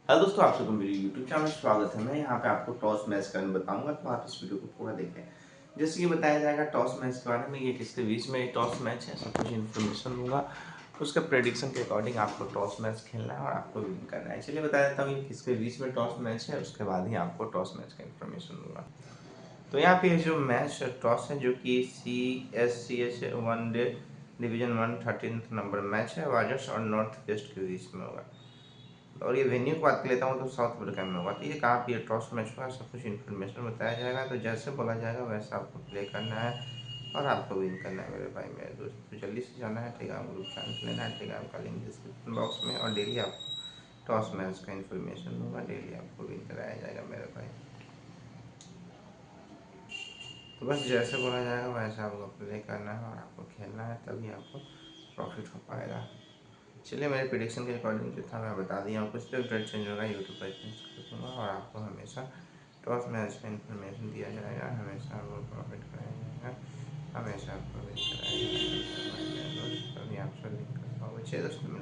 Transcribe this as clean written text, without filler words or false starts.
Hello दोस्तों, आप सबको मेरे यूट्यूब चैनल में स्वागत है। मैं यहाँ पे आपको टॉस मैच करना बताऊंगा, तो आप इस वीडियो को पूरा देखें। जैसे कि बताया जाएगा टॉस मैच के बारे में, ये किसके बीच में टॉस मैच है, सब कुछ इन्फॉर्मेशन दूंगा। उसके प्रेडिक्शन के अकॉर्डिंग आपको टॉस मैच खेलना है और आपको विन करना है। चलिए बता देता हूँ ये किसके बीच में टॉस मैच है, उसके बाद ही आपको टॉस मैच का इन्फॉर्मेशन दूंगा। तो यहाँ पे जो मैच टॉस है, जो कि CSCH one day division 1 13th number match है, वाजर्स और नॉर्थ वेस्ट के बीच में होगा। और ये वेन्यू की बात कर लेता हूँ तो साउथ अफ्रीका में होगा। तो ये कहाँ पे टॉस मैच होगा, सब कुछ इन्फॉर्मेशन बताया जाएगा। तो जैसे बोला जाएगा वैसा आपको प्ले करना है और आपको विन करना है मेरे भाई मेरे दोस्त। तो जल्दी से जाना है, ठीक है, ग्रुप ज्वाइन लेना है, ठीक है, आपका लिंक डिस्क्रिप्शन बॉक्स में। और डेली आपको टॉस मैच का इन्फॉर्मेशन दूंगा, डेली आपको विन कराया जाएगा मेरे भाई। तो बस जैसे बोला जाएगा वैसा आपको प्ले करना है और आपको खेलना है, तभी आपको प्रॉफिट हो पाएगा। चलिए, मेरे प्रेडिक्शन के अकॉर्डिंग जो था मैं बता दिया हूँ। कुछ भी अपडेट चेंज होगा यूट्यूब पर चेंज कर दूँगा और आपको हमेशा टॉस मैच का इन्फॉर्मेशन दिया जाएगा, हमेशा आपको प्रॉफिट कराया जाएगा, हमेशा आपको विन कराया जाएगा। तभी आप सब विन कर पाओगे। 6 दोस्तों।